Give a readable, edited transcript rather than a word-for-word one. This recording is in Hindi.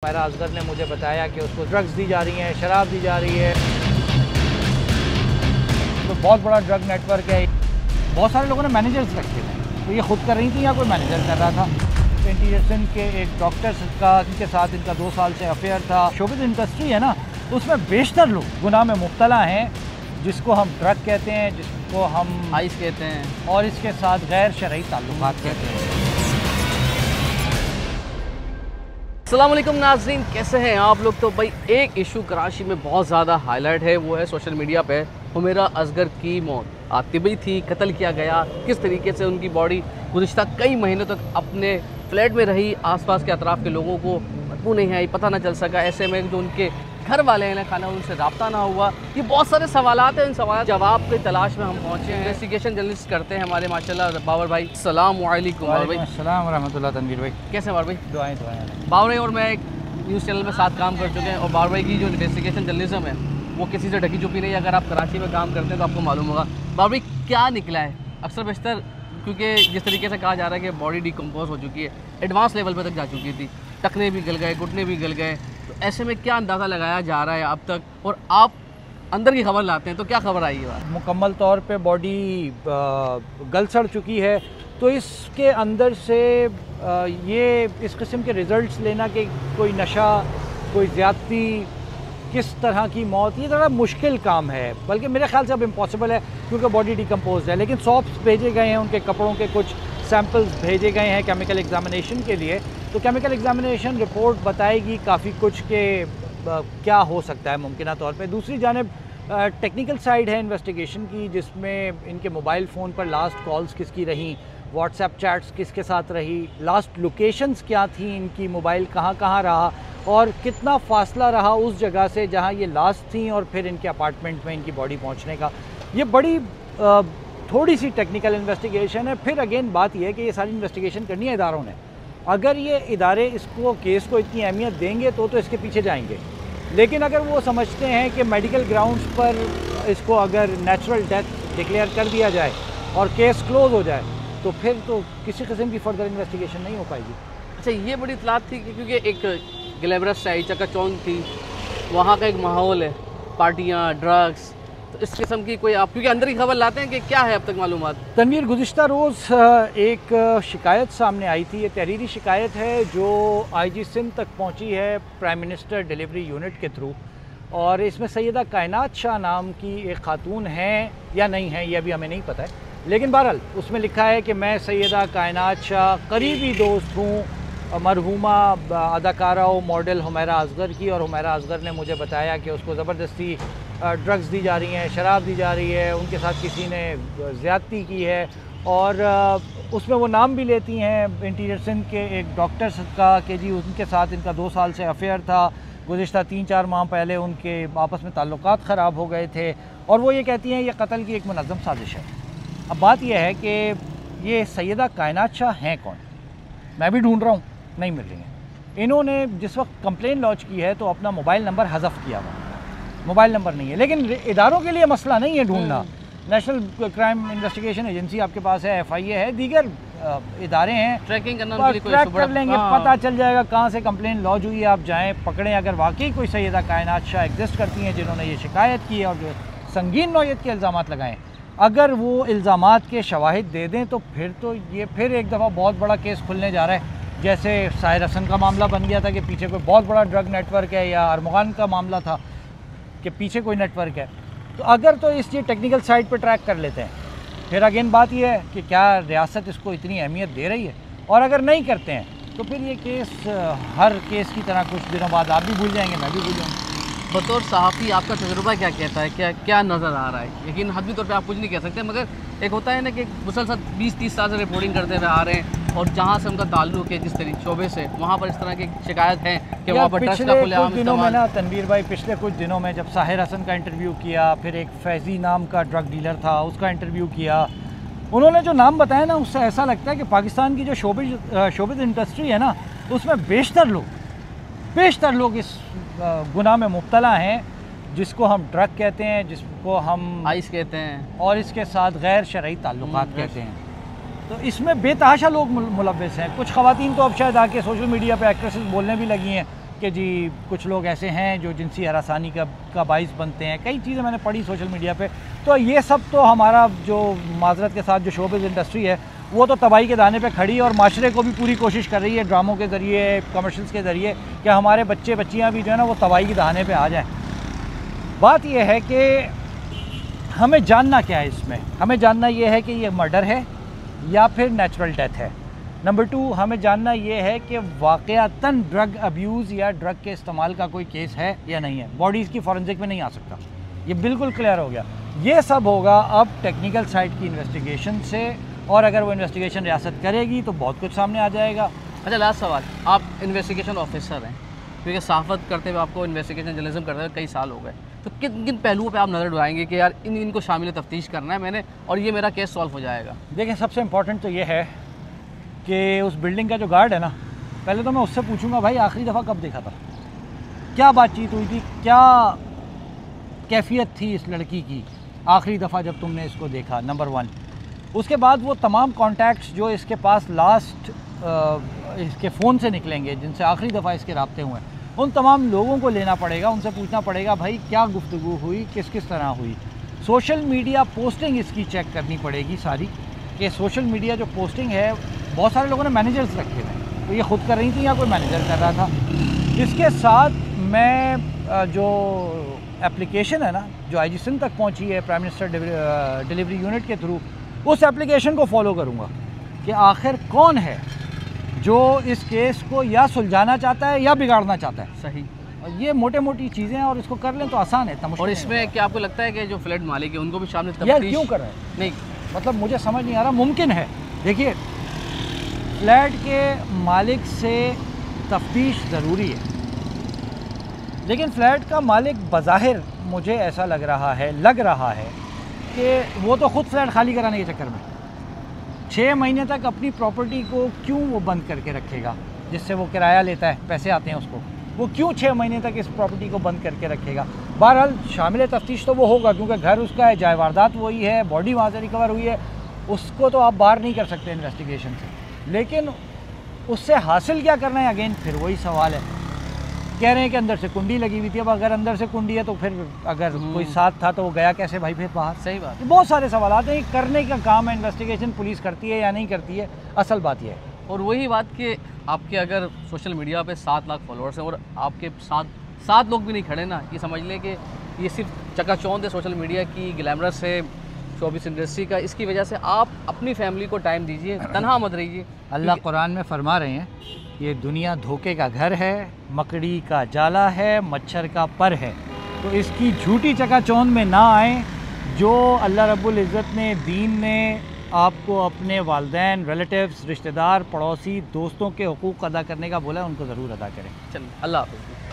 मेरा असगर ने मुझे बताया कि उसको ड्रग्स दी जा रही हैं, शराब दी जा रही है। तो बहुत बड़ा ड्रग नेटवर्क है। बहुत सारे लोगों ने मैनेजर्स रखे थे, तो ये खुद कर रही थी या कोई मैनेजर कर रहा था। इंटीरियर सिंध के एक डॉक्टर का इनके साथ इनका 2 साल से अफेयर था। शोबिज़ इंडस्ट्री है ना, तो उसमें बेशतर लोग गुनाह में मुब्तला हैं, जिसको हम ड्रग कहते हैं, जिसको हम आइस कहते हैं, और इसके साथ गैर शरई ताल्लुकात कहते हैं। अस्सलाम वालेकुम नाज़रीन, कैसे हैं आप लोग। तो भाई एक इशू कराची में बहुत ज़्यादा हाईलाइट है, वो है सोशल मीडिया पे हुमैरा असगर की मौत। तिबी थी, कत्ल किया गया, किस तरीके से उनकी बॉडी गुज़िश्ता कई महीनों तक अपने फ्लैट में रही, आसपास के अतराफ़ के लोगों को बदबू नहीं आई, पता ना चल सका। ऐसे में जो उनके घर वाले हैं ना, खाना उनसे रब्ता ना हुआ। ये बहुत सारे सवालात हैं, इन सवाल जवाब की तलाश में हम पहुँचे हैं। इन्वेस्टिगेशन जर्नलिस्ट करते हैं हमारे माशाल्लाह बाबर भाई। अस्सलाम वालेकुम बाबर भाई। अस्सलाम व रहमतुल्लाह। तनवीर भाई कैसे बाबर भाई? दुआएं। बाबर भाई और मैं एक न्यूज़ चैनल में साथ काम कर चुके हैं, और बाबर भाई की जो इन्वेस्टिगेशन जर्नलिज्म है वो किसी से ढकी छुपी नहीं है। अगर आप कराची में काम करते हैं तो आपको मालूम होगा। बाबर भाई क्या निकला है अक्सर बेशतर, क्योंकि जिस तरीके से कहा जा रहा है कि बॉडी डिकम्पोज हो चुकी है, एडवांस लेवल पर तक जा चुकी थी, टखने भी गल गए, घुटने भी गल गए, तो ऐसे में क्या अंदाज़ा लगाया जा रहा है अब तक, और आप अंदर की खबर लाते हैं तो क्या खबर आई है? मुकम्मल तौर पे बॉडी गल सड़ चुकी है, तो इसके अंदर से ये इस किस्म के रिज़ल्ट्स लेना कि कोई नशा, कोई ज़्यादती, किस तरह की मौत, ये ज़रा मुश्किल काम है, बल्कि मेरे ख्याल से अब इम्पॉसिबल है, क्योंकि बॉडी डिकम्पोज है। लेकिन सॉप्स भेजे गए हैं, उनके कपड़ों के कुछ सैम्पल्स भेजे गए हैं केमिकल एग्जामिनेशन के लिए, तो केमिकल एग्जामिनेशन रिपोर्ट बताएगी काफ़ी कुछ के क्या हो सकता है मुमकिन तौर पे। दूसरी जानिब टेक्निकल साइड है इन्वेस्टिगेशन की, जिसमें इनके मोबाइल फ़ोन पर लास्ट कॉल्स किसकी रहीं, व्हाट्सएप चैट्स किसके साथ रही, लास्ट लोकेशंस क्या थी, इनकी मोबाइल कहाँ कहाँ रहा, और कितना फ़ासला रहा उस जगह से जहाँ ये लास्ट थी और फिर इनके अपार्टमेंट में इनकी बॉडी पहुँचने का। ये बड़ी थोड़ी सी टेक्निकल इन्वेस्टिगेशन है। फिर अगेन बात यह है कि ये सारी इन्वेस्टिगेशन करनी है इदारों ने। अगर ये इदारे इसको केस को इतनी अहमियत देंगे तो इसके पीछे जाएंगे, लेकिन अगर वो समझते हैं कि मेडिकल ग्राउंड्स पर इसको अगर नेचुरल डेथ डिक्लेयर कर दिया जाए और केस क्लोज हो जाए, तो फिर तो किसी किस्म की फर्दर इन्वेस्टिगेशन नहीं हो पाएगी। अच्छा, ये बड़ी इतलात थी कि क्योंकि एक ग्लैमरस साइड चकाचौंध थी, वहाँ का एक माहौल है, पार्टियाँ, ड्रग्स, तो इस किस्म की कोई आप क्योंकि अंदर की खबर लाते हैं कि क्या है अब तक मालूमात? तनवीर, गुज़िश्ता रोज़ एक शिकायत सामने आई थी, ये तहरीरी शिकायत है जो IG सिंध तक पहुंची है प्राइम मिनिस्टर डिलीवरी यूनिट के थ्रू, और इसमें सैयदा कायनात शाह नाम की एक खातून हैं या नहीं है ये अभी हमें नहीं पता है, लेकिन बहरहाल उसमें लिखा है कि मैं सैयदा कायनात शाह करीबी दोस्त हूँ मरहूमा अदाकारा व मॉडल हुमैरा असगर की, और हुमैरा असगर ने मुझे बताया कि उसको ज़बरदस्ती ड्रग्स दी जा रही हैं, शराब दी जा रही है, उनके साथ किसी ने ज़्यादती की है, और उसमें वो नाम भी लेती हैं इंटीरियर सिंध के एक डॉक्टर का कि जी उनके साथ इनका 2 साल से अफेयर था, गुज़िश्ता 3-4 माह पहले उनके आपस में ताल्लुकात ख़राब हो गए थे, और वो ये कहती हैं ये कत्ल की एक मुनज़्ज़म साजिश है। अब बात यह है कि ये सैयदा कायनात शाह हैं कौन, मैं भी ढूँढ रहा हूँ, नहीं मिल रही हैं। इन्होंने जिस वक्त कंप्लेन लॉन्च की है तो अपना मोबाइल नंबर हज़फ किया हुआ, मोबाइल नंबर नहीं है, लेकिन इदारों के लिए मसला नहीं है ढूंढना। नेशनल क्राइम इन्वेस्टिगेशन एजेंसी आपके पास है, FIA है, दीगर इदारे हैं, ट्रैकिंग करना, ट्रैक कर लेंगे, पता चल जाएगा कहाँ से कंप्लेन लॉन्च हुई है, आप जाएँ पकड़ें। अगर वाकई कोई सैयदा कायनात शाह एग्जिस्ट करती हैं जिन्होंने ये शिकायत की है और जो संगीन नौयत के इल्ज़ामात लगाएँ, अगर वो इल्ज़ामात के शवाहिद दे दें तो फिर तो ये फिर एक दफ़ा बहुत बड़ा केस खुलने जा रहा है। जैसे साहिर हसन का मामला बन गया था कि पीछे कोई बहुत बड़ा ड्रग नेटवर्क है, या अरमगान का मामला था कि पीछे कोई नेटवर्क है। तो अगर तो इस ये टेक्निकल साइड पर ट्रैक कर लेते हैं, फिर अगेन बात ये है कि क्या रियासत इसको इतनी अहमियत दे रही है, और अगर नहीं करते हैं तो फिर ये केस हर केस की तरह कुछ दिनों बाद आप भी भूल जाएंगे, मैं भी भूल जाऊँगा। बतौर सहाफ़ी आपका तजुर्बा क्या कहता है, क्या नज़र आ रहा है? यकीन हदवी तौर पे आप कुछ नहीं कह सकते, मगर एक होता है ना कि मुसलसल 20-30 साल से रिपोर्टिंग करते हुए आ रहे हैं, और जहाँ से उनका ताल्लुक है जिस तरीके शोबे से, वहाँ पर इस तरह की शिकायत है कि वहाँ पर ड्रग्स का खुलेआम दिनों में ना तनवीर भाई, पिछले कुछ दिनों में जब साहिर हसन का इंटरव्यू किया, फिर एक फैज़ी नाम का ड्रग डीलर था उसका इंटरव्यू किया, उन्होंने जो नाम बताया ना, उससे ऐसा लगता है कि पाकिस्तान की जो शोबिज़ इंडस्ट्री है ना, उसमें बेशतर लोग इस गुनाह में मुब्तला हैं, जिसको हम ड्रग कहते हैं, जिसको हम आइस कहते हैं, और इसके साथ गैर शरई ताल्लुकात कहते हैं। तो इसमें बेतहाशा लोग मुलव्वस हैं। कुछ ख़वातीन तो अब शायद आके सोशल मीडिया पे एक्ट्रेसेस बोलने भी लगी हैं कि जी कुछ लोग ऐसे हैं जो जिनसी हरासानी का बाइस बनते हैं। कई चीज़ें मैंने पढ़ी सोशल मीडिया पे। तो ये सब तो हमारा जो माजरत के साथ जो शोबिज़ इंडस्ट्री है वो तो तबाही के दाने पे खड़ी है, और माशरे को भी पूरी कोशिश कर रही है ड्रामों के ज़रिए, कमर्शियल्स के ज़रिए, कि हमारे बच्चे बच्चियाँ भी जो है ना वो तबाही के दाने पे आ जाएँ। बात यह है कि हमें जानना क्या है इसमें। हमें जानना ये है कि ये मर्डर है या फिर नेचुरल डेथ है। नंबर 2, हमें जानना ये है कि वाक़यातन ड्रग अब्यूज़ या ड्रग के इस्तेमाल का कोई केस है या नहीं है। बॉडीज़ की फॉरेंसिक में नहीं आ सकता, ये बिल्कुल क्लियर हो गया। ये सब होगा अब टेक्निकल साइड की इन्वेस्टिगेशन से, और अगर वो इन्वेस्टिगेशन रियासत करेगी तो बहुत कुछ सामने आ जाएगा। अच्छा, लास्ट सवाल, आप इन्वेस्टिगेशन ऑफिसर हैं, क्योंकि सहाफ़त करते हुए आपको इन्वेस्टिगेशन जर्नलिज्म करते हुए कई साल हो गए, तो किन किन पहलुओं पे आप नज़र डुलाएंगे कि यार इनको शामिल तफ्तीश करना है मैंने और ये मेरा केस सॉल्व हो जाएगा? देखें, सबसे इम्पॉर्टेंट तो ये है कि उस बिल्डिंग का जो गार्ड है ना, पहले तो मैं उससे पूछूंगा भाई आखिरी दफ़ा कब देखा था, क्या बातचीत हुई थी, क्या कैफियत थी इस लड़की की आखिरी दफ़ा जब तुमने इसको देखा, नंबर 1। उसके बाद वो तमाम कॉन्टैक्ट्स जो इसके पास लास्ट इसके फ़ोन से निकलेंगे, जिनसे आखिरी दफ़ा इसके राब्ते हुए, उन तमाम लोगों को लेना पड़ेगा, उनसे पूछना पड़ेगा भाई क्या गुफ्तगू हुई, किस किस तरह हुई। सोशल मीडिया पोस्टिंग इसकी चेक करनी पड़ेगी सारी, कि सोशल मीडिया जो पोस्टिंग है, बहुत सारे लोगों ने मैनेजर्स रखे थे, तो ये खुद कर रही थी या कोई मैनेजर कर रहा था। इसके साथ मैं जो एप्लीकेशन है ना जो IG सिंध तक पहुंची है प्राइम मिनिस्टर डिलीवरी यूनिट के थ्रू, उस एप्लीकेशन को फॉलो करूंगा कि आखिर कौन है जो इस केस को या सुलझाना चाहता है या बिगाड़ना चाहता है। सही। और ये मोटे मोटी चीज़ें हैं, और इसको कर लें तो आसान है। और इसमें क्या आपको लगता है कि जो फ्लैट मालिक है उनको भी शामिल यार तफ्तीश क्यों कर रहे हैं? नहीं, मतलब मुझे समझ नहीं आ रहा। मुमकिन है, देखिए फ्लैट के मालिक से तफ्तीश ज़रूरी है, लेकिन फ्लैट का मालिक बज़ाहिर मुझे ऐसा लग रहा है कि वो तो ख़ुद फ्लैट खाली कराने के चक्कर में 6 महीने तक अपनी प्रॉपर्टी को क्यों वो बंद करके रखेगा, जिससे वो किराया लेता है, पैसे आते हैं उसको, वो क्यों 6 महीने तक इस प्रॉपर्टी को बंद करके रखेगा। बहरहाल शामिल तफ्तीश तो वो होगा, क्योंकि घर उसका है, जाए वारदात वही है, बॉडी वहाँ से रिकवर हुई है, उसको तो आप बाहर नहीं कर सकते इन्वेस्टिगेशन से। लेकिन उससे हासिल क्या करना है, अगेन फिर वही सवाल है। कह रहे हैं कि अंदर से कुंडी लगी हुई थी। अब अगर अंदर से कुंडी है तो फिर अगर कोई साथ था तो वो गया कैसे भाई फिर बाहर? सही बात। बहुत सारे सवाल आते हैं। करने का काम है, इन्वेस्टिगेशन पुलिस करती है या नहीं करती है, असल बात यह है। और वही बात कि आपके अगर सोशल मीडिया पे 7 लाख फॉलोअर्स हैं और आपके साथ 7 लोग भी नहीं खड़े ना, ये समझ लें कि ये सिर्फ चकाचौंध है सोशल मीडिया की, ग्लैमरस है शोबिज़ इंडस्ट्री का। इसकी वजह से आप अपनी फैमिली को टाइम दीजिए, तनहा मत रहिए। अल्लाह कुरान में फरमा रहे हैं, ये दुनिया धोखे का घर है, मकड़ी का जाला है, मच्छर का पर है। तो इसकी झूठी चकाचौंध में ना आए। जो अल्लाह रब्बुल इज़्ज़त ने, दीन ने आपको अपने वालिदैन, रिलेटिव्स, रिश्तेदार, पड़ोसी, दोस्तों के हुकूक अदा करने का बोला है, उनको ज़रूर अदा करें। चलिए, अल्लाह हाफ़िज़।